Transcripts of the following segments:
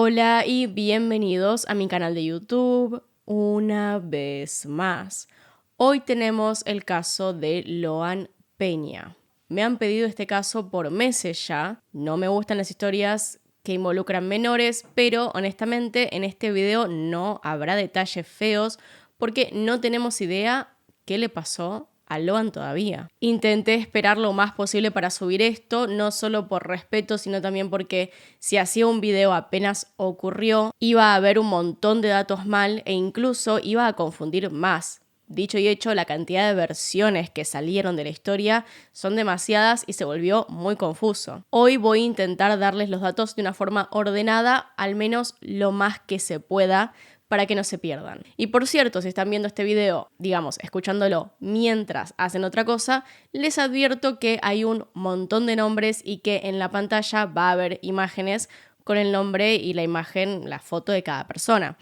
Hola y bienvenidos a mi canal de YouTube una vez más. Hoy tenemos el caso de Loan Peña. Me han pedido este caso por meses ya. No me gustan las historias que involucran menores, pero honestamente en este video no habrá detalles feos porque no tenemos idea qué le pasó a Loan todavía. Intenté esperar lo más posible para subir esto, no solo por respeto, sino también porque si hacía un video apenas ocurrió, iba a haber un montón de datos mal e incluso iba a confundir más. Dicho y hecho, la cantidad de versiones que salieron de la historia son demasiadas y se volvió muy confuso. Hoy voy a intentar darles los datos de una forma ordenada, al menos lo más que se pueda, para que no se pierdan. Y por cierto, si están viendo este video, digamos, escuchándolo mientras hacen otra cosa, les advierto que hay un montón de nombres y que en la pantalla va a haber imágenes con el nombre y la imagen, la foto de cada persona.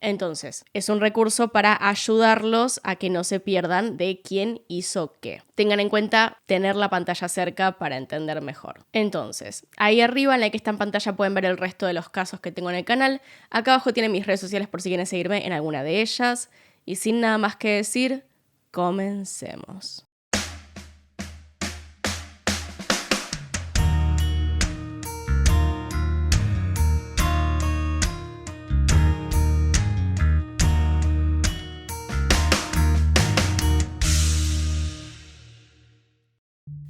Entonces, es un recurso para ayudarlos a que no se pierdan de quién hizo qué. Tengan en cuenta tener la pantalla cerca para entender mejor. Entonces, ahí arriba en la que está en pantalla pueden ver el resto de los casos que tengo en el canal. Acá abajo tienen mis redes sociales por si quieren seguirme en alguna de ellas. Y sin nada más que decir, comencemos.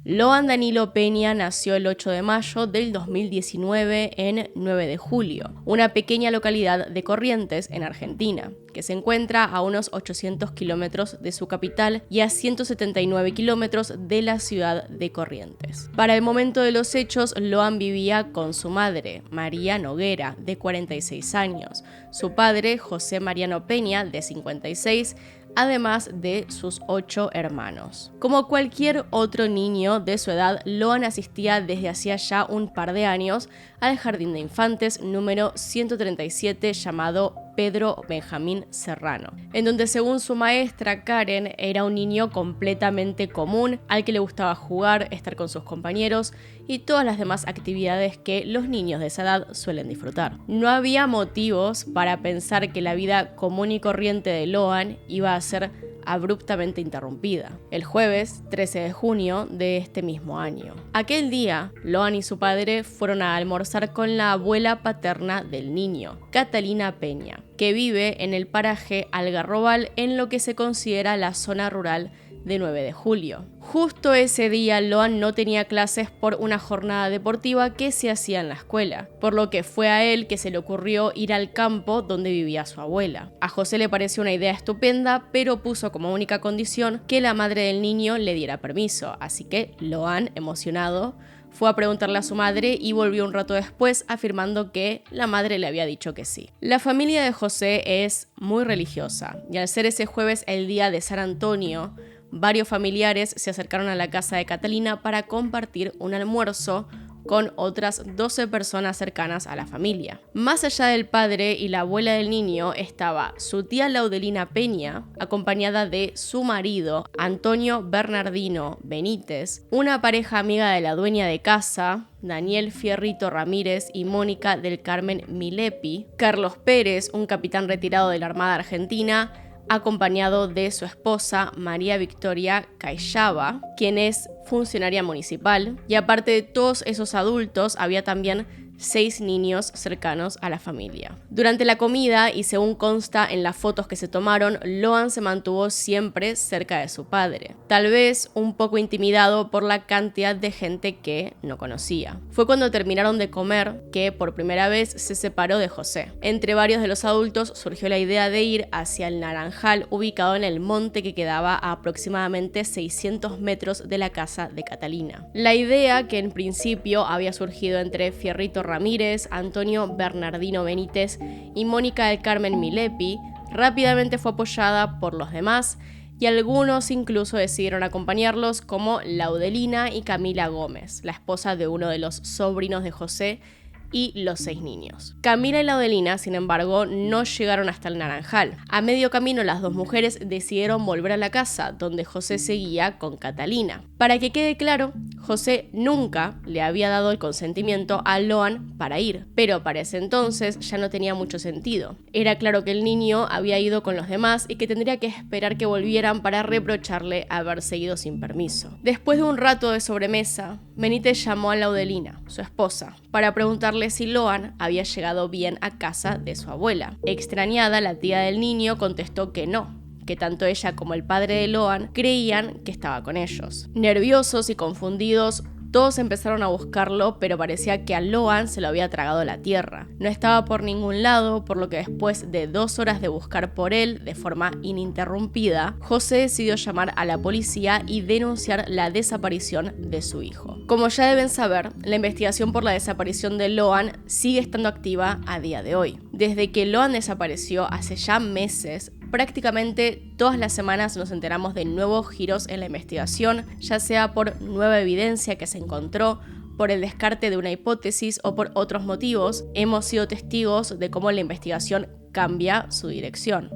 Loan Danilo Peña nació el 8 de mayo del 2019 en 9 de julio, una pequeña localidad de Corrientes, en Argentina, que se encuentra a unos 800 kilómetros de su capital y a 179 kilómetros de la ciudad de Corrientes. Para el momento de los hechos, Loan vivía con su madre, María Noguera, de 46 años, su padre, José Mariano Peña, de 56, además de sus 8 hermanos. Como cualquier otro niño de su edad, Loan asistía desde hacía ya un par de años al jardín de infantes número 137 llamado Pedro Benjamín Serrano, en donde según su maestra Karen era un niño completamente común al que le gustaba jugar, estar con sus compañeros y todas las demás actividades que los niños de esa edad suelen disfrutar. No había motivos para pensar que la vida común y corriente de Loan iba a ser abruptamente interrumpida, el jueves 13 de junio de este mismo año. Aquel día, Loan y su padre fueron a almorzar con la abuela paterna del niño, Catalina Peña, que vive en el paraje Algarrobal en lo que se considera la zona rural de 9 de julio. Justo ese día Loan no tenía clases por una jornada deportiva que se hacía en la escuela, por lo que fue a él que se le ocurrió ir al campo donde vivía su abuela. A José le pareció una idea estupenda, pero puso como única condición que la madre del niño le diera permiso, así que Loan, emocionado, fue a preguntarle a su madre y volvió un rato después afirmando que la madre le había dicho que sí. La familia de José es muy religiosa y al ser ese jueves el día de San Antonio, varios familiares se acercaron a la casa de Catalina para compartir un almuerzo con otras 12 personas cercanas a la familia. Más allá del padre y la abuela del niño estaba su tía Laudelina Peña, acompañada de su marido, Antonio Bernardino Benítez, una pareja amiga de la dueña de casa, Daniel Fierrito Ramírez y Mónica del Carmen Milepi, Carlos Pérez, un capitán retirado de la Armada Argentina, acompañado de su esposa María Victoria Cayaba, quien es funcionaria municipal, y aparte de todos esos adultos había también 6 niños cercanos a la familia. Durante la comida, y según consta en las fotos que se tomaron, Loan se mantuvo siempre cerca de su padre, tal vez un poco intimidado por la cantidad de gente que no conocía. Fue cuando terminaron de comer que por primera vez se separó de José. Entre varios de los adultos surgió la idea de ir hacia el Naranjal, ubicado en el monte que quedaba a aproximadamente 600 metros de la casa de Catalina. La idea, que en principio había surgido entre Fierrito Ramírez, Antonio Bernardino Benítez y Mónica del Carmen Milepi, rápidamente fue apoyada por los demás y algunos incluso decidieron acompañarlos, como Laudelina y Camila Gómez, la esposa de uno de los sobrinos de José y los 6 niños. Camila y Laudelina, sin embargo, no llegaron hasta el Naranjal. A medio camino, las dos mujeres decidieron volver a la casa, donde José seguía con Catalina. Para que quede claro, José nunca le había dado el consentimiento a Loan para ir, pero para ese entonces ya no tenía mucho sentido. Era claro que el niño había ido con los demás y que tendría que esperar que volvieran para reprocharle haberse ido sin permiso. Después de un rato de sobremesa, Benítez llamó a Laudelina, su esposa, para preguntarle si Loan había llegado bien a casa de su abuela. Extrañada, la tía del niño contestó que no, que tanto ella como el padre de Loan creían que estaba con ellos. Nerviosos y confundidos, todos empezaron a buscarlo, pero parecía que a Loan se lo había tragado la tierra. No estaba por ningún lado, por lo que después de 2 horas de buscar por él de forma ininterrumpida, José decidió llamar a la policía y denunciar la desaparición de su hijo. Como ya deben saber, la investigación por la desaparición de Loan sigue estando activa a día de hoy. Desde que Loan desapareció hace ya meses, prácticamente todas las semanas nos enteramos de nuevos giros en la investigación, ya sea por nueva evidencia que se encontró, por el descarte de una hipótesis o por otros motivos. Hemos sido testigos de cómo la investigación cambia su dirección.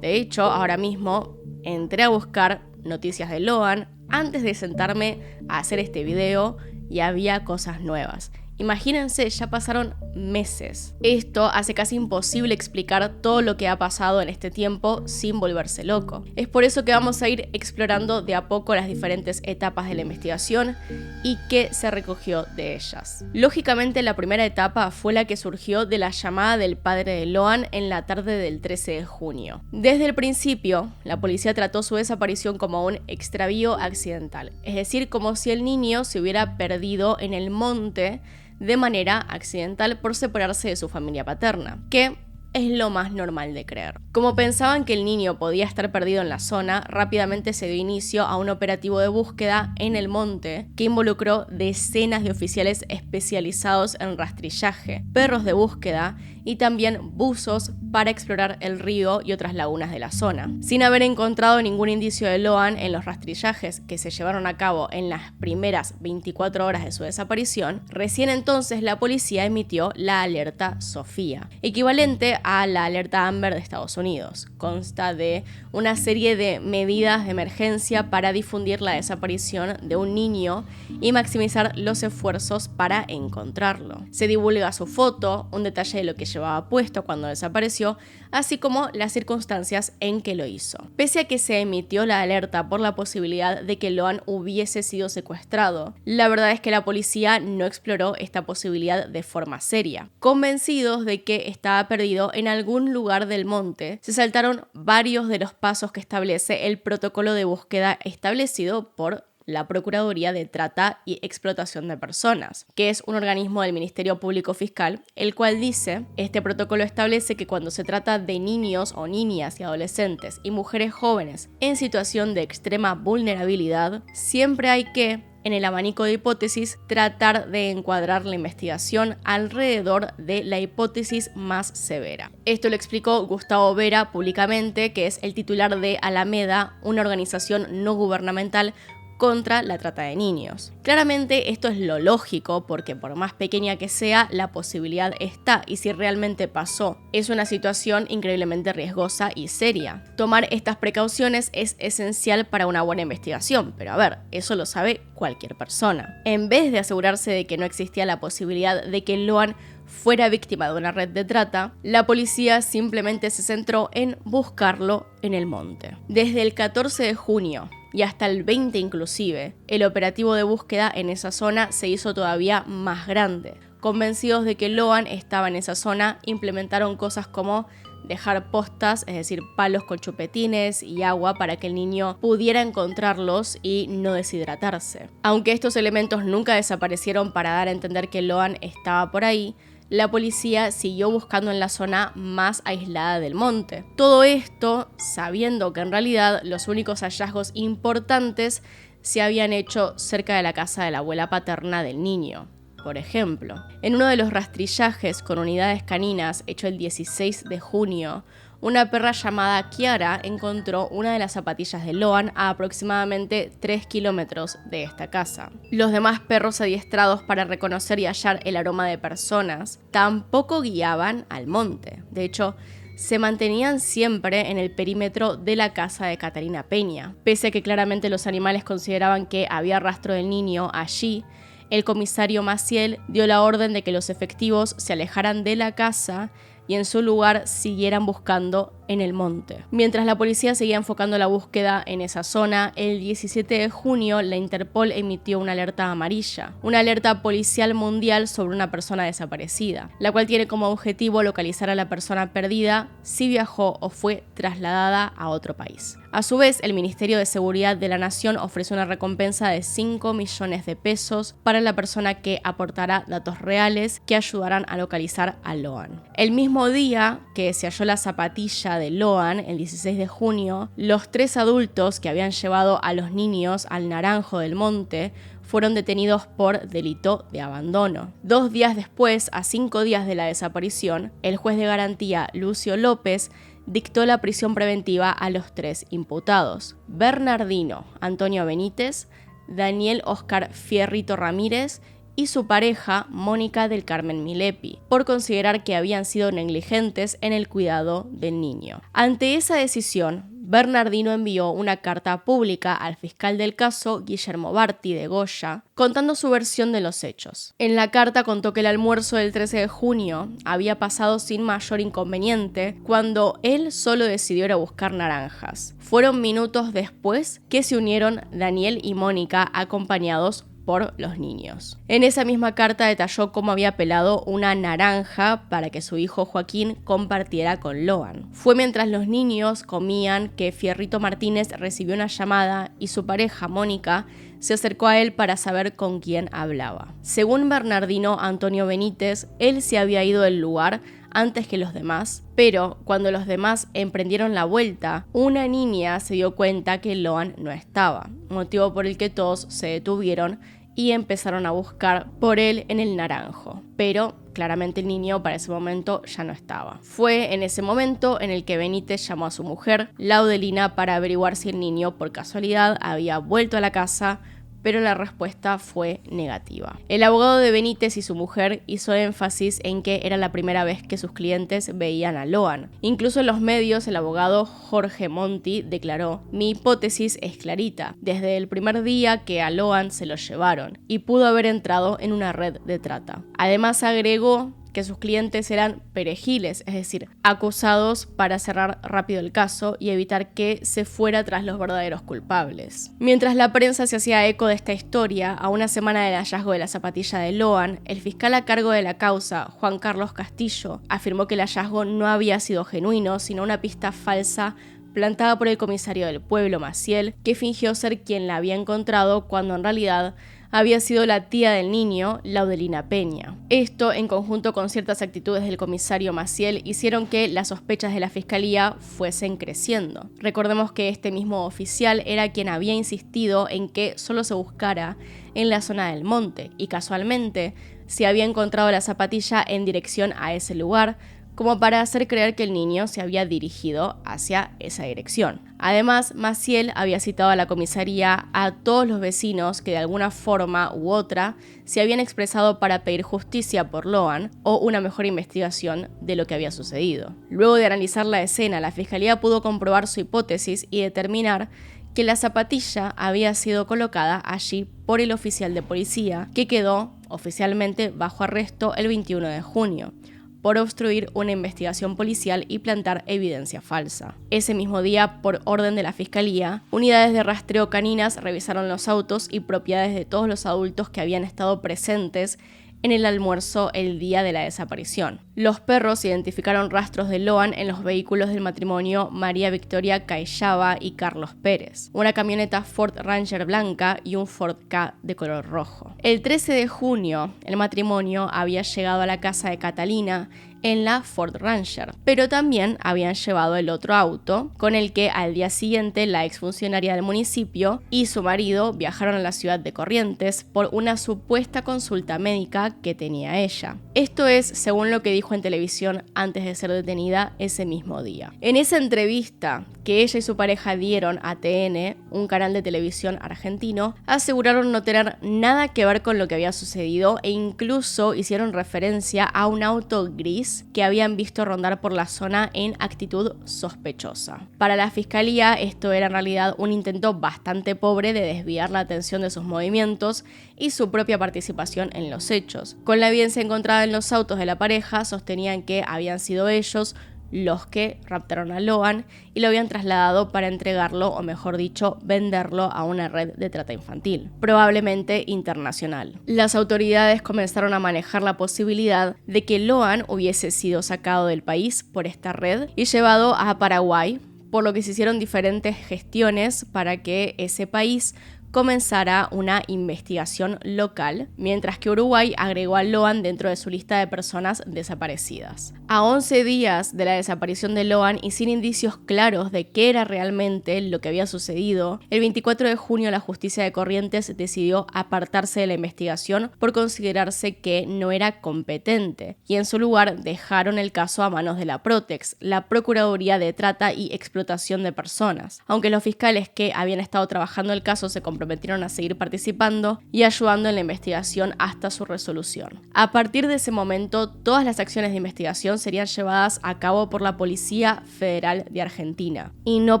De hecho, ahora mismo entré a buscar noticias de Loan antes de sentarme a hacer este video y había cosas nuevas. Imagínense, ya pasaron meses. Esto hace casi imposible explicar todo lo que ha pasado en este tiempo sin volverse loco. Es por eso que vamos a ir explorando de a poco las diferentes etapas de la investigación y qué se recogió de ellas. Lógicamente, la primera etapa fue la que surgió de la llamada del padre de Loan en la tarde del 13 de junio. Desde el principio, la policía trató su desaparición como un extravío accidental, es decir, como si el niño se hubiera perdido en el monte de manera accidental por separarse de su familia paterna, que es lo más normal de creer. Como pensaban que el niño podía estar perdido en la zona, rápidamente se dio inicio a un operativo de búsqueda en el monte que involucró decenas de oficiales especializados en rastrillaje, perros de búsqueda y también buzos para explorar el río y otras lagunas de la zona. Sin haber encontrado ningún indicio de Loan en los rastrillajes que se llevaron a cabo en las primeras 24 horas de su desaparición, recién entonces la policía emitió la alerta Sofía, equivalente a la alerta Amber de Estados Unidos. Consta de una serie de medidas de emergencia para difundir la desaparición de un niño y maximizar los esfuerzos para encontrarlo. Se divulga su foto, un detalle de lo que llevaba puesto cuando desapareció, así como las circunstancias en que lo hizo. Pese a que se emitió la alerta por la posibilidad de que Loan hubiese sido secuestrado, la verdad es que la policía no exploró esta posibilidad de forma seria. Convencidos de que estaba perdido en algún lugar del monte, se saltaron varios de los pasos que establece el protocolo de búsqueda establecido por la Procuraduría de Trata y Explotación de Personas, que es un organismo del Ministerio Público Fiscal, el cual dice: este protocolo establece que cuando se trata de niños o niñas y adolescentes y mujeres jóvenes en situación de extrema vulnerabilidad, siempre hay que, en el abanico de hipótesis, tratar de encuadrar la investigación alrededor de la hipótesis más severa. Esto lo explicó Gustavo Vera públicamente, que es el titular de Alameda, una organización no gubernamental contra la trata de niños. Claramente esto es lo lógico, porque por más pequeña que sea, la posibilidad está, y si realmente pasó, es una situación increíblemente riesgosa y seria. Tomar estas precauciones es esencial para una buena investigación, pero a ver, eso lo sabe cualquier persona. En vez de asegurarse de que no existía la posibilidad de que Loan fuera víctima de una red de trata, la policía simplemente se centró en buscarlo en el monte. Desde el 14 de junio y hasta el 20 inclusive, el operativo de búsqueda en esa zona se hizo todavía más grande. Convencidos de que Loan estaba en esa zona, implementaron cosas como dejar postas, es decir, palos con chupetines y agua para que el niño pudiera encontrarlos y no deshidratarse. Aunque estos elementos nunca desaparecieron para dar a entender que Loan estaba por ahí, la policía siguió buscando en la zona más aislada del monte. Todo esto sabiendo que en realidad los únicos hallazgos importantes se habían hecho cerca de la casa de la abuela paterna del niño. Por ejemplo, en uno de los rastrillajes con unidades caninas hecho el 16 de junio, una perra llamada Kiara encontró una de las zapatillas de Loan a aproximadamente 3 kilómetros de esta casa. Los demás perros adiestrados para reconocer y hallar el aroma de personas tampoco guiaban al monte. De hecho, se mantenían siempre en el perímetro de la casa de Catalina Peña. Pese a que claramente los animales consideraban que había rastro del niño allí, el comisario Maciel dio la orden de que los efectivos se alejaran de la casa y en su lugar siguieran buscando en el monte. Mientras la policía seguía enfocando la búsqueda en esa zona, el 17 de junio la Interpol emitió una alerta amarilla, una alerta policial mundial sobre una persona desaparecida, la cual tiene como objetivo localizar a la persona perdida si viajó o fue trasladada a otro país. A su vez, el Ministerio de Seguridad de la Nación ofrece una recompensa de 5 millones de pesos para la persona que aportará datos reales que ayudarán a localizar a Loan. El mismo día que se halló la zapatilla de Loan, el 16 de junio, los 3 adultos que habían llevado a los niños al Naranjo del Monte fueron detenidos por delito de abandono. 2 días después, a 5 días de la desaparición, el juez de garantía Lucio López dictó la prisión preventiva a los 3 imputados: Bernardino Antonio Benítez, Daniel Oscar Fierrito Ramírez y su pareja Mónica del Carmen Milepi, por considerar que habían sido negligentes en el cuidado del niño. Ante esa decisión, Bernardino envió una carta pública al fiscal del caso, Guillermo Barti de Goya, contando su versión de los hechos. En la carta contó que el almuerzo del 13 de junio había pasado sin mayor inconveniente cuando él solo decidió ir a buscar naranjas. Fueron minutos después que se unieron Daniel y Mónica acompañados por los niños. En esa misma carta detalló cómo había pelado una naranja para que su hijo Joaquín compartiera con Loan. Fue mientras los niños comían que Fierrito Martínez recibió una llamada y su pareja Mónica se acercó a él para saber con quién hablaba. Según Bernardino Antonio Benítez, él se había ido del lugar antes que los demás, pero cuando los demás emprendieron la vuelta, una niña se dio cuenta que Loan no estaba, motivo por el que todos se detuvieron y empezaron a buscar por él en el Naranjo, pero claramente el niño para ese momento ya no estaba. Fue en ese momento en el que Benítez llamó a su mujer, Laudelina, para averiguar si el niño por casualidad había vuelto a la casa, pero la respuesta fue negativa. El abogado de Benítez y su mujer hizo énfasis en que era la primera vez que sus clientes veían a Loan. Incluso en los medios, el abogado Jorge Monti declaró: "Mi hipótesis es clarita. Desde el primer día que a Loan se lo llevaron y pudo haber entrado en una red de trata". Además agregó que sus clientes eran perejiles, es decir, acusados para cerrar rápido el caso y evitar que se fuera tras los verdaderos culpables. Mientras la prensa se hacía eco de esta historia, a una semana del hallazgo de la zapatilla de Loan, el fiscal a cargo de la causa, Juan Carlos Castillo, afirmó que el hallazgo no había sido genuino, sino una pista falsa plantada por el comisario del pueblo, Maciel, que fingió ser quien la había encontrado cuando en realidad había sido la tía del niño, Laudelina Peña. Esto, en conjunto con ciertas actitudes del comisario Maciel, hicieron que las sospechas de la fiscalía fuesen creciendo. Recordemos que este mismo oficial era quien había insistido en que solo se buscara en la zona del monte, y casualmente se había encontrado la zapatilla en dirección a ese lugar, como para hacer creer que el niño se había dirigido hacia esa dirección. Además, Maciel había citado a la comisaría a todos los vecinos que de alguna forma u otra se habían expresado para pedir justicia por Loan o una mejor investigación de lo que había sucedido. Luego de analizar la escena, la fiscalía pudo comprobar su hipótesis y determinar que la zapatilla había sido colocada allí por el oficial de policía, que quedó oficialmente bajo arresto el 21 de junio. Por obstruir una investigación policial y plantar evidencia falsa. Ese mismo día, por orden de la Fiscalía, unidades de rastreo caninas revisaron los autos y propiedades de todos los adultos que habían estado presentes en el almuerzo el día de la desaparición. Los perros identificaron rastros de Loan en los vehículos del matrimonio María Victoria Cayaba y Carlos Pérez, una camioneta Ford Ranger blanca y un Ford Ka de color rojo. El 13 de junio, el matrimonio había llegado a la casa de Catalina en la Ford Ranger, pero también habían llevado el otro auto con el que al día siguiente la exfuncionaria del municipio y su marido viajaron a la ciudad de Corrientes por una supuesta consulta médica que tenía ella. Esto es según lo que dijo en televisión antes de ser detenida ese mismo día. En esa entrevista que ella y su pareja dieron a TN, un canal de televisión argentino, aseguraron no tener nada que ver con lo que había sucedido e incluso hicieron referencia a un auto gris que habían visto rondar por la zona en actitud sospechosa. Para la fiscalía, esto era en realidad un intento bastante pobre de desviar la atención de sus movimientos y su propia participación en los hechos. Con la evidencia encontrada en los autos de la pareja, sostenían que habían sido ellos los que raptaron a Loan y lo habían trasladado para entregarlo, o mejor dicho, venderlo a una red de trata infantil, probablemente internacional. Las autoridades comenzaron a manejar la posibilidad de que Loan hubiese sido sacado del país por esta red y llevado a Paraguay, por lo que se hicieron diferentes gestiones para que ese país comenzará una investigación local, mientras que Uruguay agregó a Loan dentro de su lista de personas desaparecidas. A 11 días de la desaparición de Loan y sin indicios claros de qué era realmente lo que había sucedido, el 24 de junio la justicia de Corrientes decidió apartarse de la investigación por considerarse que no era competente, y en su lugar dejaron el caso a manos de la Protex, la Procuraduría de Trata y Explotación de Personas, aunque los fiscales que habían estado trabajando el caso se comprometieron a seguir participando y ayudando en la investigación hasta su resolución. A partir de ese momento, todas las acciones de investigación serían llevadas a cabo por la Policía Federal de Argentina y no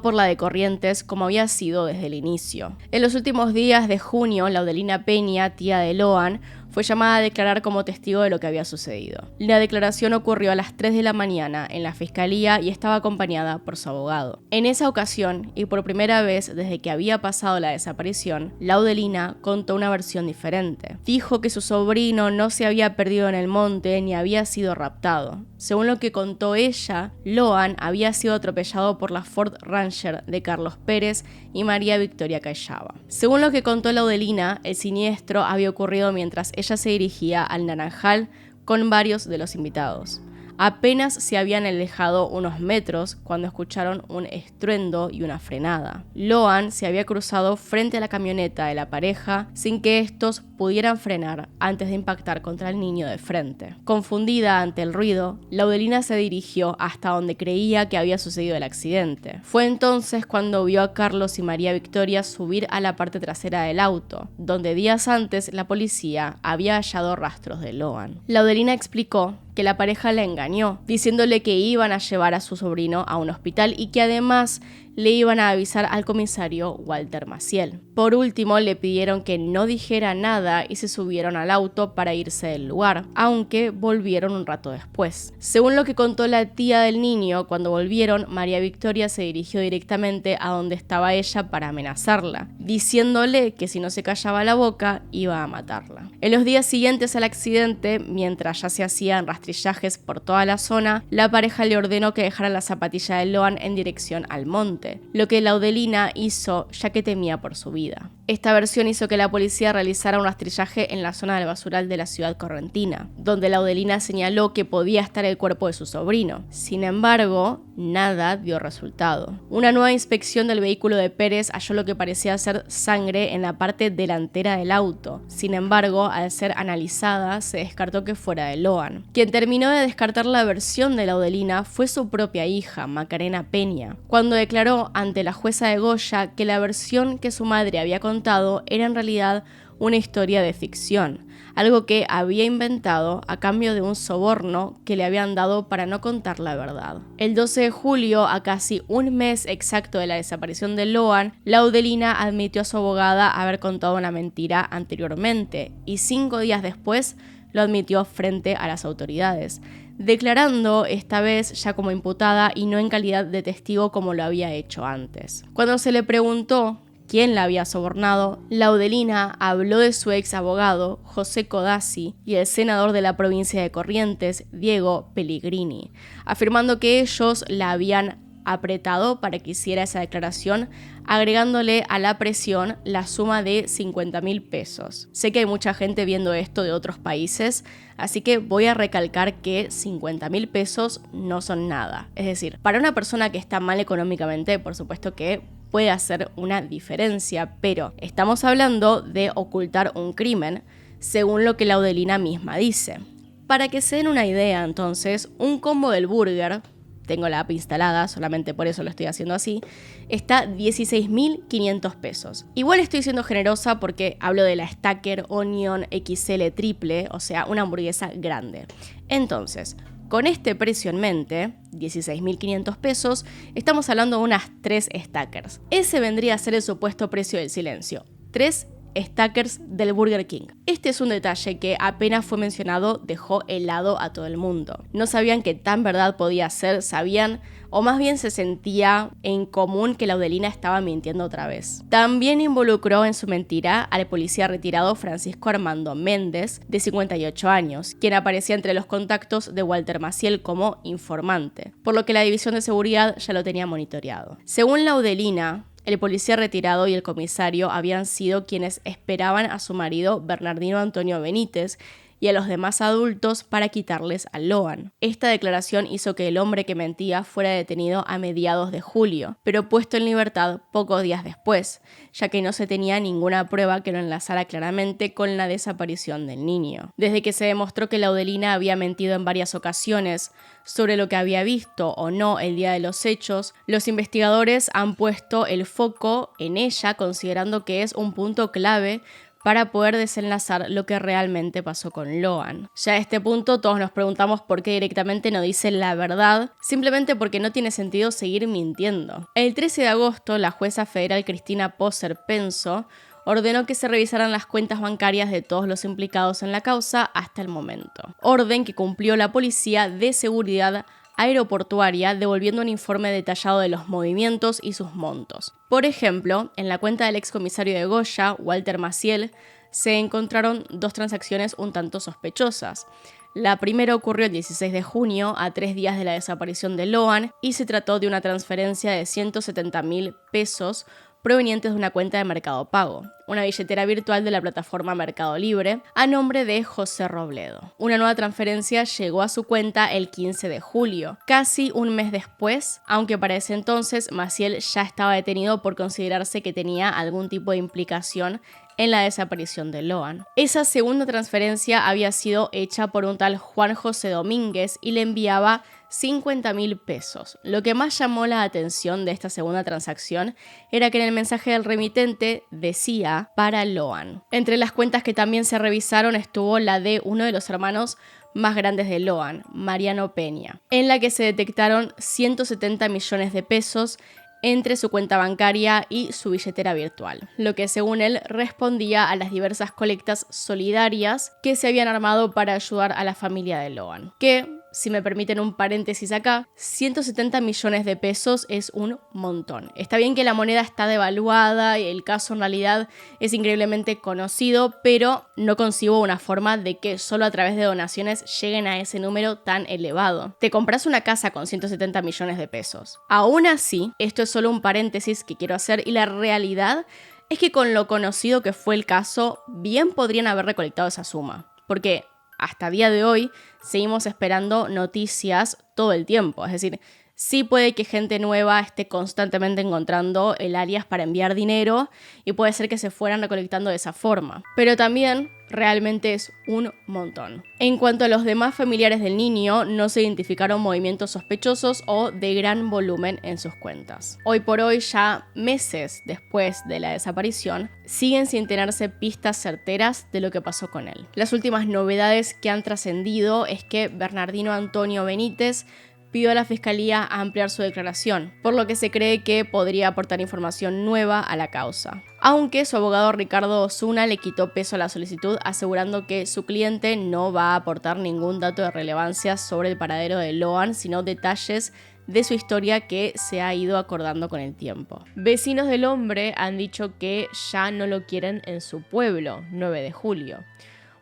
por la de Corrientes, como había sido desde el inicio. En los últimos días de junio, Laudelina Peña, tía de Loan, fue llamada a declarar como testigo de lo que había sucedido. La declaración ocurrió a las 3 de la mañana en la fiscalía y estaba acompañada por su abogado. En esa ocasión, y por primera vez desde que había pasado la desaparición, Laudelina contó una versión diferente. Dijo que su sobrino no se había perdido en el monte ni había sido raptado. Según lo que contó ella, Loan había sido atropellado por la Ford Ranger de Carlos Pérez y María Victoria Callaba. Según lo que contó Laudelina, el siniestro había ocurrido mientras ella se dirigía al Naranjal con varios de los invitados. Apenas se habían alejado unos metros cuando escucharon un estruendo y una frenada. Loan se había cruzado frente a la camioneta de la pareja sin que estos pudieran frenar antes de impactar contra el niño de frente. Confundida ante el ruido, Laudelina se dirigió hasta donde creía que había sucedido el accidente. Fue entonces cuando vio a Carlos y María Victoria subir a la parte trasera del auto, donde días antes la policía había hallado rastros de Loan. Laudelina explicó que la pareja la engañó, diciéndole que iban a llevar a su sobrino a un hospital y que además le iban a avisar al comisario Walter Maciel. Por último, le pidieron que no dijera nada y se subieron al auto para irse del lugar, aunque volvieron un rato después. Según lo que contó la tía del niño, cuando volvieron, María Victoria se dirigió directamente a donde estaba ella para amenazarla, diciéndole que si no se callaba la boca, iba a matarla. En los días siguientes al accidente, mientras ya se hacían rastrillajes por toda la zona, la pareja le ordenó que dejara la zapatilla de Loan en dirección al monte, lo que Laudelina hizo ya que temía por su vida. Esta versión hizo que la policía realizara un rastrillaje en la zona del basural de la ciudad correntina, donde Laudelina señaló que podía estar el cuerpo de su sobrino. Sin embargo, nada dio resultado. Una nueva inspección del vehículo de Pérez halló lo que parecía ser sangre en la parte delantera del auto. Sin embargo, al ser analizada, se descartó que fuera de Loan. Quien terminó de descartar la versión de Laudelina fue su propia hija, Macarena Peña, cuando declaró ante la jueza de Goya que la versión que su madre había contado era en realidad una historia de ficción, algo que había inventado a cambio de un soborno que le habían dado para no contar la verdad. El 12 de julio, a casi un mes exacto de la desaparición de Loan, Laudelina admitió a su abogada haber contado una mentira anteriormente y 5 días después lo admitió frente a las autoridades, declarando esta vez ya como imputada y no en calidad de testigo como lo había hecho antes. Cuando se le preguntó quién la había sobornado, Laudelina habló de su ex abogado, José Codazzi, y el senador de la provincia de Corrientes, Diego Pellegrini, afirmando que ellos la habían apretado para que hiciera esa declaración, agregándole a la presión la suma de 50.000 pesos. Sé que hay mucha gente viendo esto de otros países, así que voy a recalcar que 50.000 pesos no son nada. Es decir, para una persona que está mal económicamente, por supuesto que puede hacer una diferencia, pero estamos hablando de ocultar un crimen, según lo que la Laudelina misma dice. Para que se den una idea, entonces, un combo del burger, tengo la app instalada, solamente por eso lo estoy haciendo así, está 16.500 pesos. Igual estoy siendo generosa porque hablo de la Stacker Onion XL triple, o sea, una hamburguesa grande. Entonces, con este precio en mente, 16.500 pesos, estamos hablando de unas 3 Stackers. Ese vendría a ser el supuesto precio del silencio. 3 Stackers del Burger King. Este es un detalle que apenas fue mencionado dejó helado a todo el mundo. No sabían que tan verdad podía ser, sabían, o más bien se sentía en común que la Laudelina estaba mintiendo otra vez. También involucró en su mentira al policía retirado Francisco Armando Méndez, de 58 años, quien aparecía entre los contactos de Walter Maciel como informante, por lo que la división de seguridad ya lo tenía monitoreado. Según la Laudelina, el policía retirado y el comisario habían sido quienes esperaban a su marido Bernardino Antonio Benítez y a los demás adultos para quitarles a Loan. Esta declaración hizo que el hombre que mentía fuera detenido a mediados de julio, pero puesto en libertad pocos días después, ya que no se tenía ninguna prueba que lo enlazara claramente con la desaparición del niño. Desde que se demostró que la Laudelina había mentido en varias ocasiones sobre lo que había visto o no el día de los hechos, los investigadores han puesto el foco en ella, considerando que es un punto clave para poder desenlazar lo que realmente pasó con Loan. Ya a este punto todos nos preguntamos por qué directamente no dice la verdad, simplemente porque no tiene sentido seguir mintiendo. El 13 de agosto, la jueza federal Cristina Poser Penso ordenó que se revisaran las cuentas bancarias de todos los implicados en la causa hasta el momento. Orden que cumplió la Policía de Seguridad Aeroportuaria, devolviendo un informe detallado de los movimientos y sus montos. Por ejemplo, en la cuenta del excomisario de Goya, Walter Maciel, se encontraron 2 transacciones un tanto sospechosas. La primera ocurrió el 16 de junio, a 3 días de la desaparición de Loan, y se trató de una transferencia de 170.000 pesos provenientes de una cuenta de Mercado Pago, una billetera virtual de la plataforma Mercado Libre, a nombre de José Robledo. Una nueva transferencia llegó a su cuenta el 15 de julio, casi un mes después, aunque para ese entonces Maciel ya estaba detenido por considerarse que tenía algún tipo de implicación en la desaparición de Loan. Esa segunda transferencia había sido hecha por un tal Juan José Domínguez y le enviaba 50.000 pesos. Lo que más llamó la atención de esta segunda transacción era que en el mensaje del remitente decía para Loan. Entre las cuentas que también se revisaron estuvo la de uno de los hermanos más grandes de Loan, Mariano Peña, en la que se detectaron 170 millones de pesos entre su cuenta bancaria y su billetera virtual, lo que según él respondía a las diversas colectas solidarias que se habían armado para ayudar a la familia de Loan, que, si me permiten un paréntesis acá, 170 millones de pesos es un montón. Está bien que la moneda está devaluada y el caso en realidad es increíblemente conocido, pero no concibo una forma de que solo a través de donaciones lleguen a ese número tan elevado. Te compras una casa con 170 millones de pesos. Aún así, esto es solo un paréntesis que quiero hacer y la realidad es que con lo conocido que fue el caso, bien podrían haber recolectado esa suma. Porque hasta día de hoy seguimos esperando noticias todo el tiempo. Es decir, sí puede que gente nueva esté constantemente encontrando el alias para enviar dinero y puede ser que se fueran recolectando de esa forma. Pero también realmente es un montón. En cuanto a los demás familiares del niño, no se identificaron movimientos sospechosos o de gran volumen en sus cuentas. Hoy por hoy, ya meses después de la desaparición, siguen sin tenerse pistas certeras de lo que pasó con él. Las últimas novedades que han trascendido es que Bernardino Antonio Benítez pidió a la Fiscalía ampliar su declaración, por lo que se cree que podría aportar información nueva a la causa. Aunque su abogado Ricardo Osuna le quitó peso a la solicitud, asegurando que su cliente no va a aportar ningún dato de relevancia sobre el paradero de Loan, sino detalles de su historia que se ha ido acordando con el tiempo. Vecinos del hombre han dicho que ya no lo quieren en su pueblo, 9 de julio.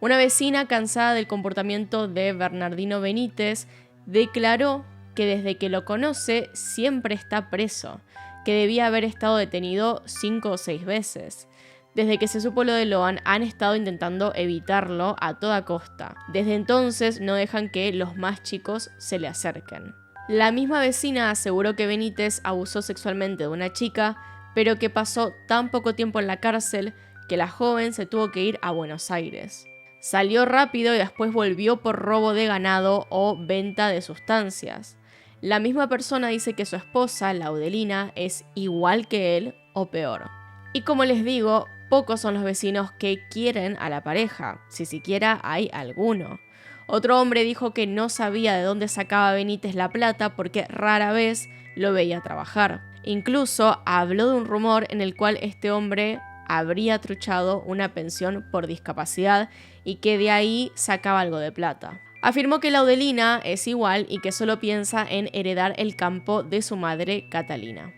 Una vecina, cansada del comportamiento de Bernardino Benítez, declaró que desde que lo conoce siempre está preso, que debía haber estado detenido 5 o 6 veces. Desde que se supo lo de Loan, han estado intentando evitarlo a toda costa. Desde entonces no dejan que los más chicos se le acerquen. La misma vecina aseguró que Benítez abusó sexualmente de una chica, pero que pasó tan poco tiempo en la cárcel que la joven se tuvo que ir a Buenos Aires. Salió rápido y después volvió por robo de ganado o venta de sustancias. La misma persona dice que su esposa, Laudelina, es igual que él o peor. Y como les digo, pocos son los vecinos que quieren a la pareja, si siquiera hay alguno. Otro hombre dijo que no sabía de dónde sacaba Benítez la plata porque rara vez lo veía trabajar. Incluso habló de un rumor en el cual este hombre habría truchado una pensión por discapacidad y que de ahí sacaba algo de plata. Afirmó que Laudelina es igual y que solo piensa en heredar el campo de su madre Catalina.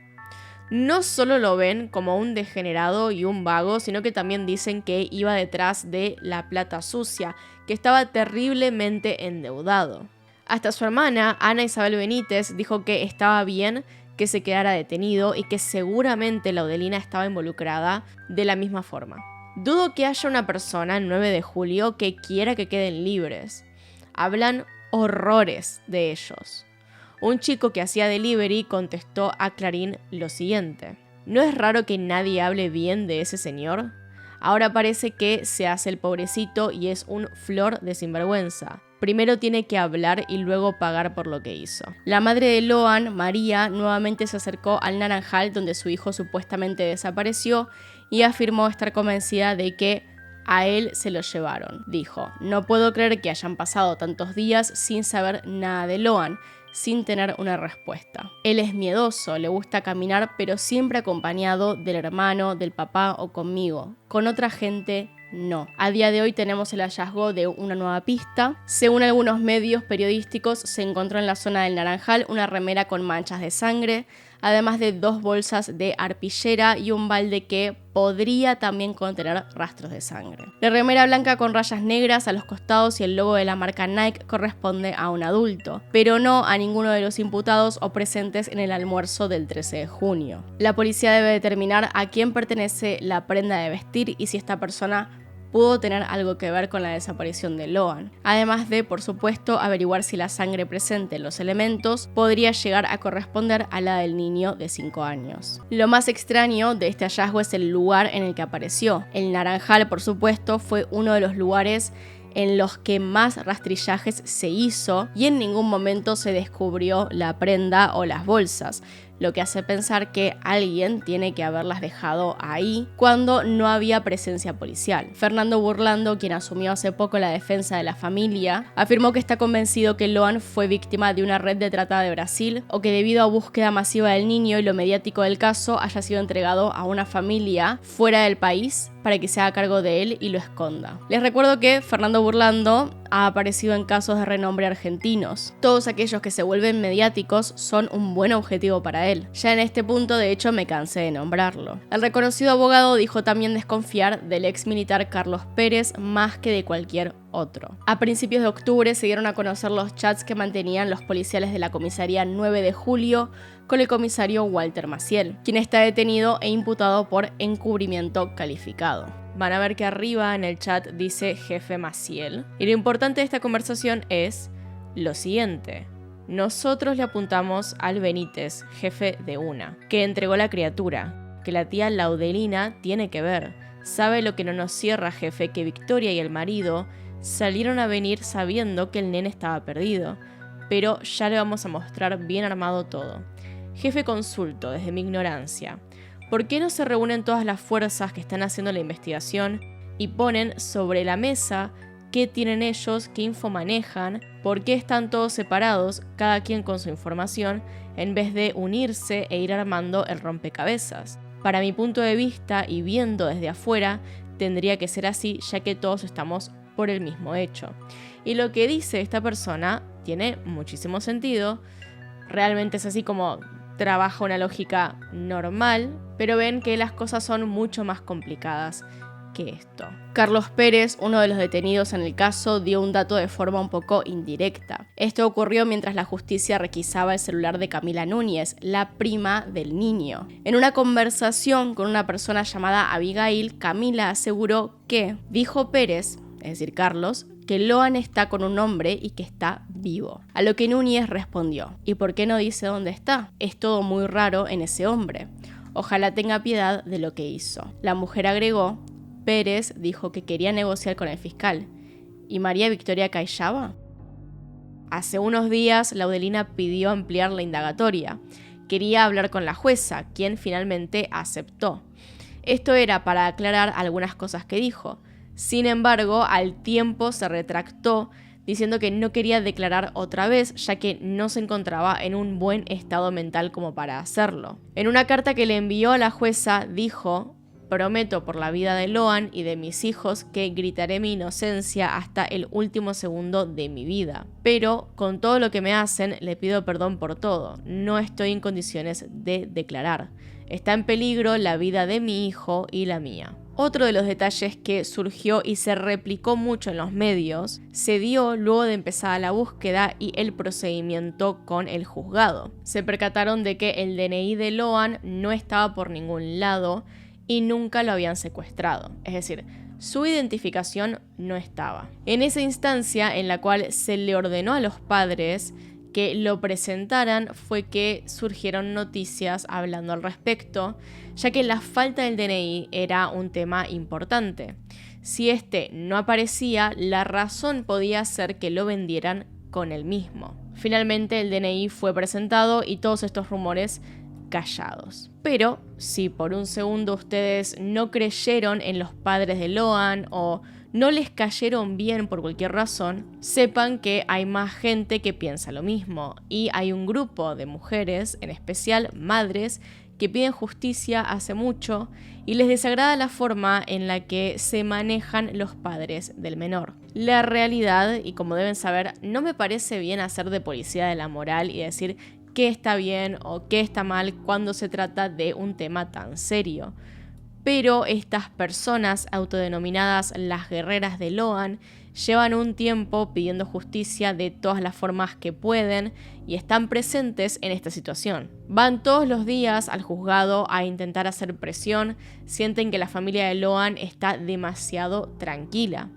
No solo lo ven como un degenerado y un vago, sino que también dicen que iba detrás de la plata sucia, que estaba terriblemente endeudado. Hasta su hermana, Ana Isabel Benítez, dijo que estaba bien que se quedara detenido y que seguramente Laudelina estaba involucrada de la misma forma. Dudo que haya una persona el 9 de julio que quiera que queden libres. Hablan horrores de ellos. Un chico que hacía delivery contestó a Clarín lo siguiente: ¿no es raro que nadie hable bien de ese señor? Ahora parece que se hace el pobrecito y es un flor de sinvergüenza. Primero tiene que hablar y luego pagar por lo que hizo. La madre de Loan, María, nuevamente se acercó al Naranjal donde su hijo supuestamente desapareció y afirmó estar convencida de que a él se lo llevaron. Dijo: no puedo creer que hayan pasado tantos días sin saber nada de Loan, sin tener una respuesta. Él es miedoso, le gusta caminar, pero siempre acompañado del hermano, del papá o conmigo. Con otra gente, no. A día de hoy tenemos el hallazgo de una nueva pista. Según algunos medios periodísticos, se encontró en la zona del Naranjal una remera con manchas de sangre, además de 2 bolsas de arpillera y un balde que podría también contener rastros de sangre. La remera blanca con rayas negras a los costados y el logo de la marca Nike corresponde a un adulto, pero no a ninguno de los imputados o presentes en el almuerzo del 13 de junio. La policía debe determinar a quién pertenece la prenda de vestir y si esta persona pudo tener algo que ver con la desaparición de Loan, además de, por supuesto, averiguar si la sangre presente en los elementos podría llegar a corresponder a la del niño de 5 años. Lo más extraño de este hallazgo es el lugar en el que apareció. El Naranjal, por supuesto, fue uno de los lugares en los que más rastrillajes se hizo y en ningún momento se descubrió la prenda o las bolsas, lo que hace pensar que alguien tiene que haberlas dejado ahí cuando no había presencia policial. Fernando Burlando, quien asumió hace poco la defensa de la familia, afirmó que está convencido que Loan fue víctima de una red de trata de Brasil o que debido a búsqueda masiva del niño y lo mediático del caso haya sido entregado a una familia fuera del país para que se haga cargo de él y lo esconda. Les recuerdo que Fernando Burlando ha aparecido en casos de renombre argentinos. Todos aquellos que se vuelven mediáticos son un buen objetivo para él. Ya en este punto, de hecho, me cansé de nombrarlo. El reconocido abogado dijo también desconfiar del ex militar Carlos Pérez más que de cualquier otro. A principios de octubre se dieron a conocer los chats que mantenían los policiales de la comisaría 9 de julio con el comisario Walter Maciel, quien está detenido e imputado por encubrimiento calificado. Van a ver que arriba en el chat dice jefe Maciel. Y lo importante de esta conversación es lo siguiente: nosotros le apuntamos al Benítez, jefe de una, que entregó la criatura, que la tía Laudelina tiene que ver. Sabe lo que no nos cierra, jefe, que Victoria y el marido salieron a venir sabiendo que el nene estaba perdido, pero ya le vamos a mostrar bien armado todo. Jefe, consulto desde mi ignorancia: ¿por qué no se reúnen todas las fuerzas que están haciendo la investigación y ponen sobre la mesa qué tienen ellos, qué info manejan, por qué están todos separados, cada quien con su información, en vez de unirse e ir armando el rompecabezas? Para mi punto de vista y viendo desde afuera, tendría que ser así, ya que todos estamos por el mismo hecho. Y lo que dice esta persona tiene muchísimo sentido. Realmente es así como trabaja una lógica normal, pero ven que las cosas son mucho más complicadas que esto. Carlos Pérez, uno de los detenidos en el caso, dio un dato de forma un poco indirecta. Esto ocurrió mientras la justicia requisaba el celular de Camila Núñez, la prima del niño. En una conversación con una persona llamada Abigail, Camila aseguró que dijo Pérez, es decir, Carlos, que Loan está con un hombre y que está vivo. A lo que Núñez respondió: ¿y por qué no dice dónde está? Es todo muy raro en ese hombre. Ojalá tenga piedad de lo que hizo. La mujer agregó: Pérez dijo que quería negociar con el fiscal. ¿Y María Victoria callaba? Hace unos días, Laudelina pidió ampliar la indagatoria. Quería hablar con la jueza, quien finalmente aceptó. Esto era para aclarar algunas cosas que dijo. Sin embargo, al tiempo se retractó, diciendo que no quería declarar otra vez, ya que no se encontraba en un buen estado mental como para hacerlo. En una carta que le envió a la jueza, dijo: prometo por la vida de Loan y de mis hijos que gritaré mi inocencia hasta el último segundo de mi vida. Pero con todo lo que me hacen, le pido perdón por todo. No estoy en condiciones de declarar. Está en peligro la vida de mi hijo y la mía. Otro de los detalles que surgió y se replicó mucho en los medios se dio luego de empezada la búsqueda y el procedimiento con el juzgado. Se percataron de que el DNI de Loan no estaba por ningún lado y nunca lo habían secuestrado. Es decir, su identificación no estaba. En esa instancia en la cual se le ordenó a los padres que lo presentaran fue que surgieron noticias hablando al respecto, ya que la falta del DNI era un tema importante. Si este no aparecía, la razón podía ser que lo vendieran con el mismo. Finalmente el DNI fue presentado y todos estos rumores callados. Pero si por un segundo ustedes no creyeron en los padres de Loan o no les cayeron bien por cualquier razón, sepan que hay más gente que piensa lo mismo y hay un grupo de mujeres, en especial madres, que piden justicia hace mucho y les desagrada la forma en la que se manejan los padres del menor. La realidad, y como deben saber, no me parece bien hacer de policía de la moral y decir qué está bien o qué está mal cuando se trata de un tema tan serio. Pero estas personas autodenominadas las guerreras de Loan llevan un tiempo pidiendo justicia de todas las formas que pueden y están presentes en esta situación. Van todos los días al juzgado a intentar hacer presión, sienten que la familia de Loan está demasiado tranquila.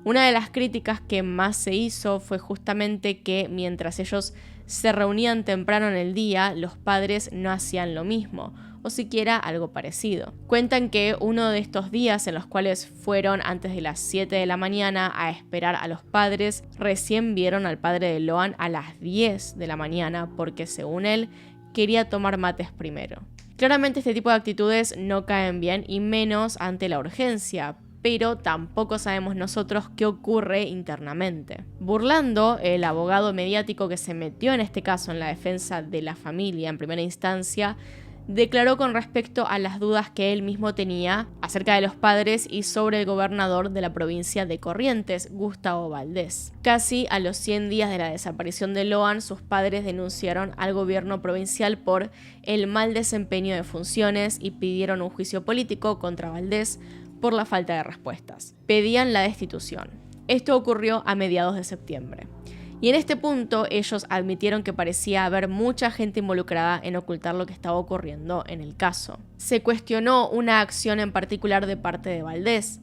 Una de las críticas que más se hizo fue justamente que mientras ellos se reunían temprano en el día, los padres no hacían lo mismo, o siquiera algo parecido. Cuentan que uno de estos días en los cuales fueron antes de las 7 de la mañana a esperar a los padres, recién vieron al padre de Loan a las 10 de la mañana porque, según él, quería tomar mates primero. Claramente este tipo de actitudes no caen bien y menos ante la urgencia, pero tampoco sabemos nosotros qué ocurre internamente. Burlando, el abogado mediático que se metió en este caso en la defensa de la familia en primera instancia, declaró con respecto a las dudas que él mismo tenía acerca de los padres y sobre el gobernador de la provincia de Corrientes, Gustavo Valdés. Casi a los 100 días de la desaparición de Loan, sus padres denunciaron al gobierno provincial por el mal desempeño de funciones y pidieron un juicio político contra Valdés por la falta de respuestas. Pedían la destitución. Esto ocurrió a mediados de septiembre. Y en este punto ellos admitieron que parecía haber mucha gente involucrada en ocultar lo que estaba ocurriendo en el caso. Se cuestionó una acción en particular de parte de Valdés.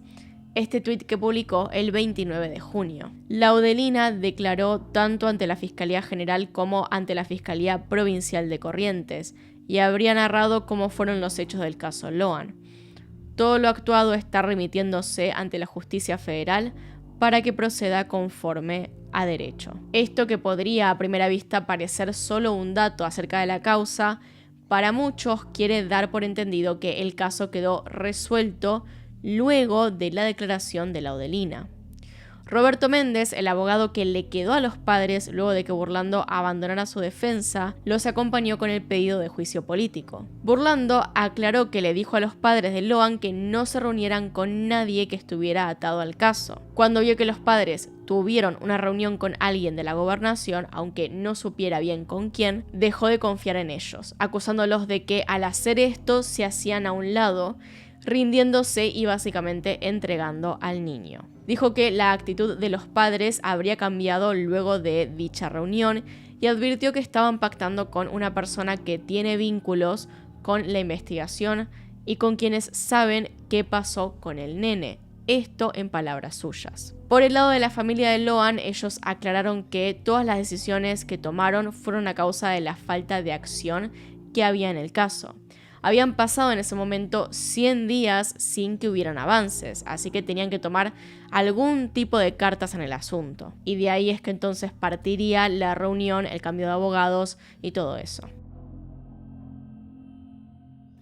Este tuit que publicó el 29 de junio. Laudelina declaró tanto ante la Fiscalía General como ante la Fiscalía Provincial de Corrientes y habría narrado cómo fueron los hechos del caso Loan. Todo lo actuado está remitiéndose ante la justicia federal para que proceda conforme a derecho. Esto, que podría a primera vista parecer solo un dato acerca de la causa, para muchos quiere dar por entendido que el caso quedó resuelto luego de la declaración de Laudelina. Roberto Méndez, el abogado que le quedó a los padres luego de que Burlando abandonara su defensa, los acompañó con el pedido de juicio político. Burlando aclaró que le dijo a los padres de Loan que no se reunieran con nadie que estuviera atado al caso. Cuando vio que los padres tuvieron una reunión con alguien de la gobernación, aunque no supiera bien con quién, dejó de confiar en ellos, acusándolos de que al hacer esto se hacían a un lado, rindiéndose y básicamente entregando al niño. Dijo que la actitud de los padres habría cambiado luego de dicha reunión y advirtió que estaban pactando con una persona que tiene vínculos con la investigación y con quienes saben qué pasó con el nene. Esto en palabras suyas. Por el lado de la familia de Loan, ellos aclararon que todas las decisiones que tomaron fueron a causa de la falta de acción que había en el caso. Habían pasado en ese momento 100 días sin que hubieran avances, así que tenían que tomar algún tipo de cartas en el asunto. Y de ahí es que entonces partiría la reunión, el cambio de abogados y todo eso.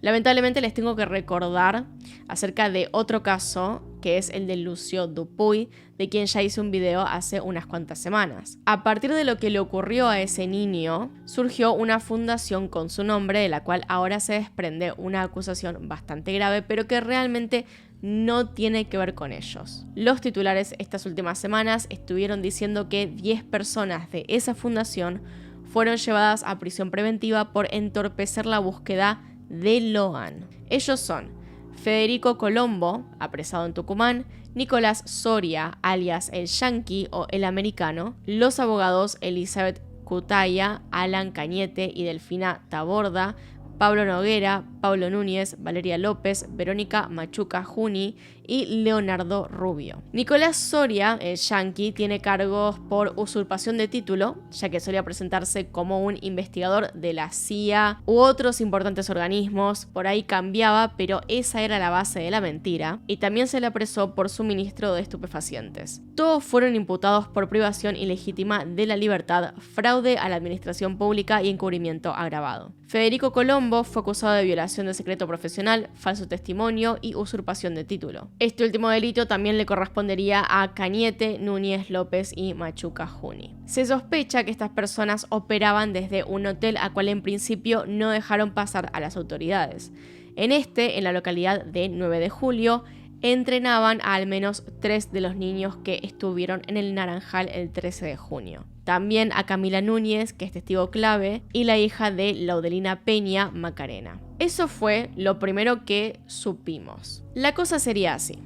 Lamentablemente les tengo que recordar acerca de otro caso, que es el de Lucio Dupuy, de quien ya hice un video hace unas cuantas semanas. A partir de lo que le ocurrió a ese niño, surgió una fundación con su nombre, de la cual ahora se desprende una acusación bastante grave, pero que realmente no tiene que ver con ellos. Los titulares estas últimas semanas estuvieron diciendo que 10 personas de esa fundación fueron llevadas a prisión preventiva por entorpecer la búsqueda de Loan. Ellos son Federico Colombo, apresado en Tucumán, Nicolás Soria, alias el Yankee o el Americano, los abogados Elizabeth Cutaya, Alan Cañete y Delfina Taborda, Pablo Noguera, Pablo Núñez, Valeria López, Verónica Machuca Juni y Leonardo Rubio. Nicolás Soria, el Yankee, tiene cargos por usurpación de título, ya que solía presentarse como un investigador de la CIA u otros importantes organismos. Por ahí cambiaba, pero esa era la base de la mentira. Y también se le apresó por suministro de estupefacientes. Todos fueron imputados por privación ilegítima de la libertad, fraude a la administración pública y encubrimiento agravado. Federico Colombo fue acusado de violación de secreto profesional, falso testimonio y usurpación de título. Este último delito también le correspondería a Cañete, Núñez, López y Machuca Juni. Se sospecha que estas personas operaban desde un hotel a cual en principio no dejaron pasar a las autoridades. En la localidad de 9 de julio, entrenaban a al menos 3 de los niños que estuvieron en el Naranjal el 13 de junio. También a Camila Núñez, que es testigo clave, y la hija de Laudelina Peña, Macarena. Eso fue lo primero que supimos. La cosa sería así.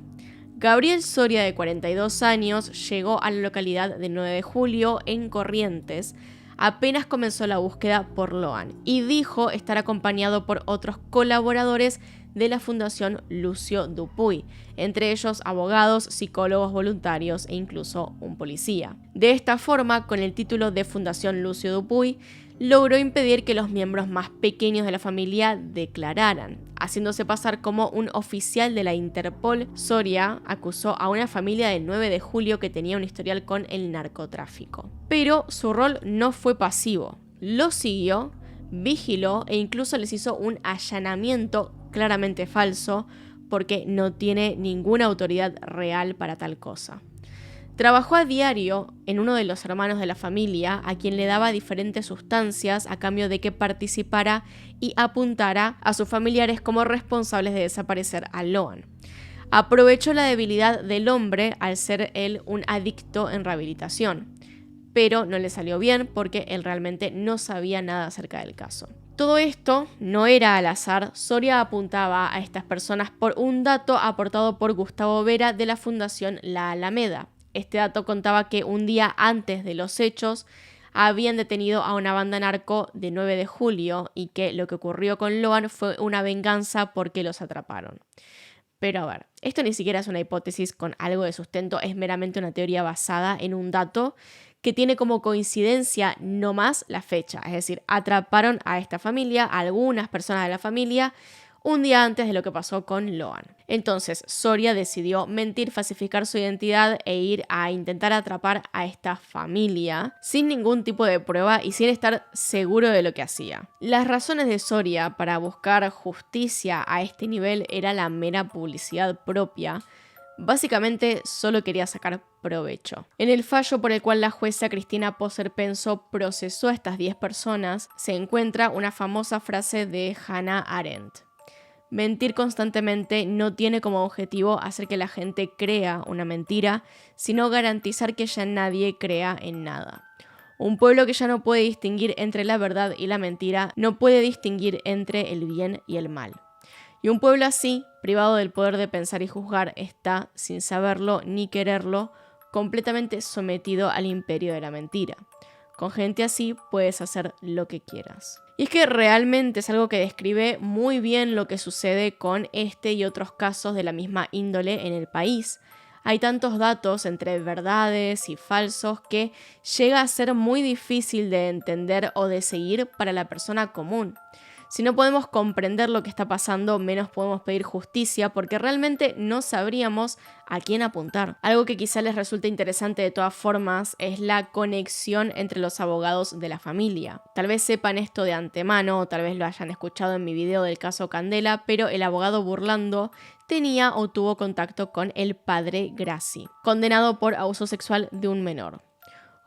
Gabriel Soria, de 42 años, llegó a la localidad de 9 de julio en Corrientes apenas comenzó la búsqueda por Loan y dijo estar acompañado por otros colaboradores de la Fundación Lucio Dupuy, entre ellos abogados, psicólogos voluntarios e incluso un policía. De esta forma, con el título de Fundación Lucio Dupuy, logró impedir que los miembros más pequeños de la familia declararan. Haciéndose pasar como un oficial de la Interpol, Soria acusó a una familia del 9 de julio que tenía un historial con el narcotráfico. Pero su rol no fue pasivo. Lo siguió, vigiló e incluso les hizo un allanamiento claramente falso porque no tiene ninguna autoridad real para tal cosa. Trabajó a diario en uno de los hermanos de la familia, a quien le daba diferentes sustancias a cambio de que participara y apuntara a sus familiares como responsables de desaparecer a Loan. Aprovechó la debilidad del hombre al ser él un adicto en rehabilitación, pero no le salió bien porque él realmente no sabía nada acerca del caso. Todo esto no era al azar. Soria apuntaba a estas personas por un dato aportado por Gustavo Vera de la Fundación La Alameda. Este dato contaba que un día antes de los hechos habían detenido a una banda narco de 9 de julio y que lo que ocurrió con Loan fue una venganza porque los atraparon. Pero a ver, esto ni siquiera es una hipótesis con algo de sustento, es meramente una teoría basada en un dato que tiene como coincidencia no más la fecha. Es decir, atraparon a esta familia, a algunas personas de la familia, un día antes de lo que pasó con Loan. Entonces, Soria decidió mentir, falsificar su identidad e ir a intentar atrapar a esta familia sin ningún tipo de prueba y sin estar seguro de lo que hacía. Las razones de Soria para buscar justicia a este nivel era la mera publicidad propia. Básicamente solo quería sacar provecho. En el fallo por el cual la jueza Cristina Poser Penso procesó a estas 10 personas, se encuentra una famosa frase de Hannah Arendt. Mentir constantemente no tiene como objetivo hacer que la gente crea una mentira, sino garantizar que ya nadie crea en nada. Un pueblo que ya no puede distinguir entre la verdad y la mentira, no puede distinguir entre el bien y el mal. Y un pueblo así, privado del poder de pensar y juzgar, está, sin saberlo ni quererlo, completamente sometido al imperio de la mentira. Con gente así puedes hacer lo que quieras. Y es que realmente es algo que describe muy bien lo que sucede con este y otros casos de la misma índole en el país. Hay tantos datos entre verdades y falsos que llega a ser muy difícil de entender o de seguir para la persona común. Si no podemos comprender lo que está pasando, menos podemos pedir justicia porque realmente no sabríamos a quién apuntar. Algo que quizá les resulte interesante de todas formas es la conexión entre los abogados de la familia. Tal vez sepan esto de antemano o tal vez lo hayan escuchado en mi video del caso Candela, pero el abogado Burlando tenía o tuvo contacto con el padre Grassi, condenado por abuso sexual de un menor.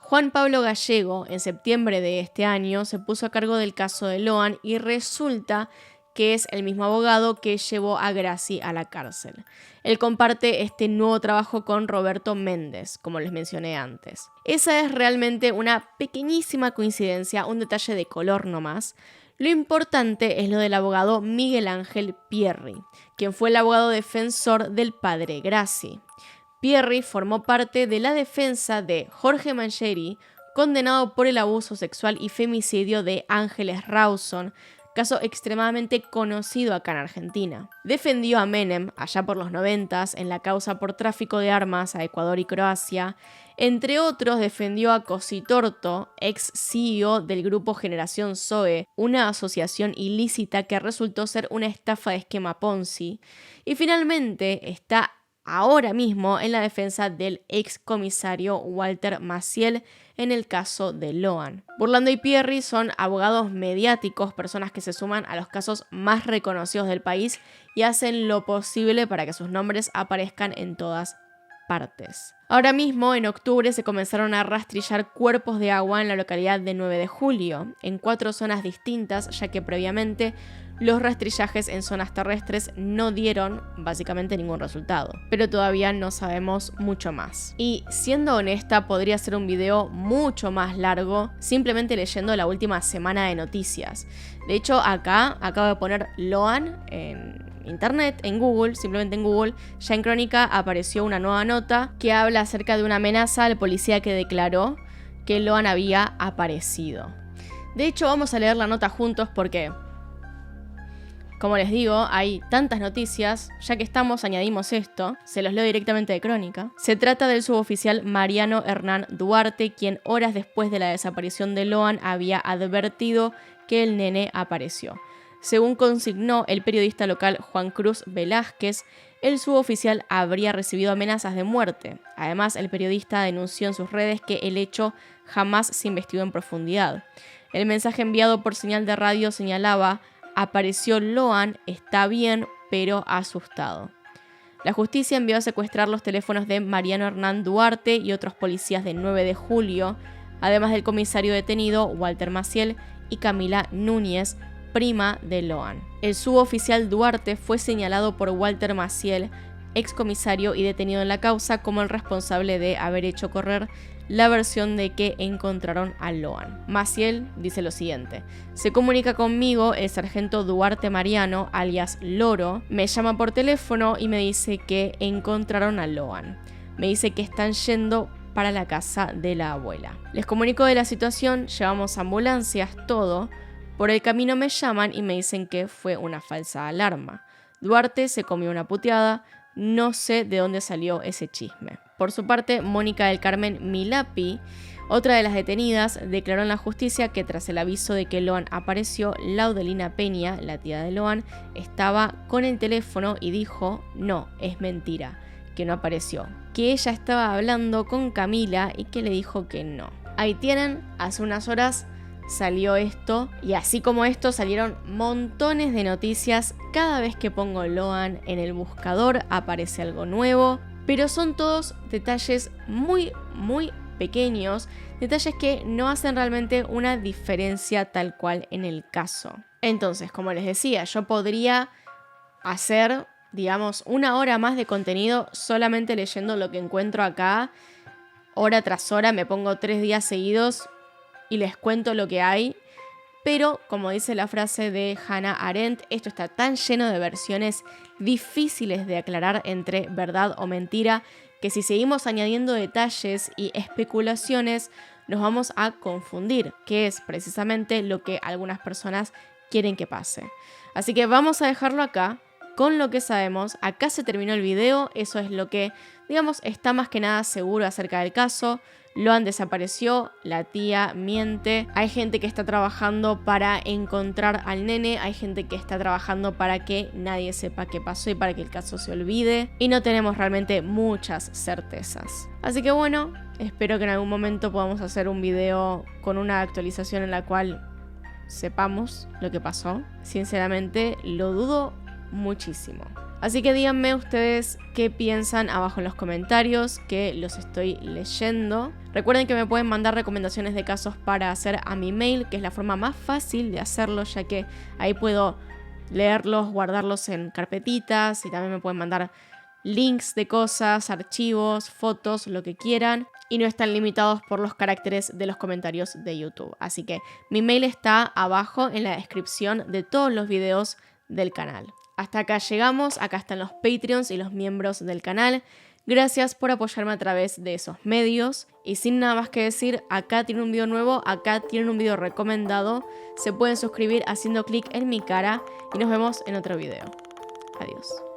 Juan Pablo Gallego, en septiembre de este año, se puso a cargo del caso de Loan y resulta que es el mismo abogado que llevó a Grassi a la cárcel. Él comparte este nuevo trabajo con Roberto Méndez, como les mencioné antes. Esa es realmente una pequeñísima coincidencia, un detalle de color nomás. Lo importante es lo del abogado Miguel Ángel Pierri, quien fue el abogado defensor del padre Grassi. Pierri formó parte de la defensa de Jorge Mangieri, condenado por el abuso sexual y femicidio de Ángeles Rawson, caso extremadamente conocido acá en Argentina. Defendió a Menem, allá por los 90s, en la causa por tráfico de armas a Ecuador y Croacia. Entre otros, defendió a Cositorto, ex CEO del grupo Generación Zoe, una asociación ilícita que resultó ser una estafa de esquema Ponzi. Y finalmente está ahora mismo en la defensa del ex comisario Walter Maciel en el caso de Loan. Burlando y Pierri son abogados mediáticos, personas que se suman a los casos más reconocidos del país y hacen lo posible para que sus nombres aparezcan en todas partes. Ahora mismo, en octubre, se comenzaron a rastrillar cuerpos de agua en la localidad de 9 de julio, en 4 zonas distintas, ya que previamente los rastrillajes en zonas terrestres no dieron básicamente ningún resultado. Pero todavía no sabemos mucho más. Y siendo honesta, podría ser un video mucho más largo simplemente leyendo la última semana de noticias. De hecho, acá acabo de poner Loan en internet, en Google, simplemente en Google, ya en Crónica apareció una nueva nota que habla acerca de una amenaza al policía que declaró que Loan había aparecido. De hecho, vamos a leer la nota juntos porque, como les digo, hay tantas noticias, ya que estamos, añadimos esto, se los leo directamente de Crónica. Se trata del suboficial Mariano Hernán Duarte, quien horas después de la desaparición de Loan había advertido que el nene apareció. Según consignó el periodista local Juan Cruz Velázquez, el suboficial habría recibido amenazas de muerte. Además, el periodista denunció en sus redes que el hecho jamás se investigó en profundidad. El mensaje enviado por señal de radio señalaba: apareció Loan, está bien, pero asustado. La justicia envió a secuestrar los teléfonos de Mariano Hernán Duarte y otros policías de 9 de julio, además del comisario detenido Walter Maciel y Camila Núñez, prima de Loan. El suboficial Duarte fue señalado por Walter Maciel, excomisario y detenido en la causa, como el responsable de haber hecho correr la versión de que encontraron a Loan. Maciel dice lo siguiente: se comunica conmigo el sargento Duarte Mariano, alias Loro, me llama por teléfono y me dice que encontraron a Loan. Me dice que están yendo para la casa de la abuela. Les comunico de la situación, llevamos ambulancias, todo. Por el camino me llaman y me dicen que fue una falsa alarma. Duarte se comió una puteada, no sé de dónde salió ese chisme. Por su parte, Mónica del Carmen Milapi, otra de las detenidas, declaró en la justicia que tras el aviso de que Loan apareció, Laudelina Peña, la tía de Loan, estaba con el teléfono y dijo: no, es mentira, que no apareció, que ella estaba hablando con Camila y que le dijo que no. Ahí tienen, hace unas horas salió esto, y así como esto salieron montones de noticias. Cada vez que pongo Loan en el buscador aparece algo nuevo, pero son todos detalles muy pequeños, detalles que no hacen realmente una diferencia tal cual en el caso. Entonces, como les decía, yo podría hacer, digamos, 1 hora más de contenido solamente leyendo lo que encuentro acá, hora tras hora. Me pongo 3 días seguidos y les cuento lo que hay Pero, como dice la frase de Hannah Arendt, esto está tan lleno de versiones difíciles de aclarar entre verdad o mentira, que si seguimos añadiendo detalles y especulaciones, nos vamos a confundir, que es precisamente lo que algunas personas quieren que pase. Así que vamos a dejarlo acá, con lo que sabemos. Acá se terminó el video, eso es lo que, digamos, está más que nada seguro acerca del caso. Loan desapareció, la tía miente, hay gente que está trabajando para encontrar al nene, hay gente que está trabajando para que nadie sepa qué pasó y para que el caso se olvide, y no tenemos realmente muchas certezas. Así que bueno, espero que en algún momento podamos hacer un video con una actualización en la cual sepamos lo que pasó. Sinceramente lo dudo muchísimo. Así que díganme ustedes qué piensan abajo en los comentarios, que los estoy leyendo. Recuerden que me pueden mandar recomendaciones de casos para hacer a mi mail, que es la forma más fácil de hacerlo, ya que ahí puedo leerlos, guardarlos en carpetitas, y también me pueden mandar links de cosas, archivos, fotos, lo que quieran, y no están limitados por los caracteres de los comentarios de YouTube. Así que mi mail está abajo en la descripción de todos los videos del canal. Hasta acá llegamos, acá están los Patreons y los miembros del canal. Gracias por apoyarme a través de esos medios. Y sin nada más que decir, acá tienen un video nuevo, acá tienen un video recomendado. Se pueden suscribir haciendo clic en mi cara y nos vemos en otro video. Adiós.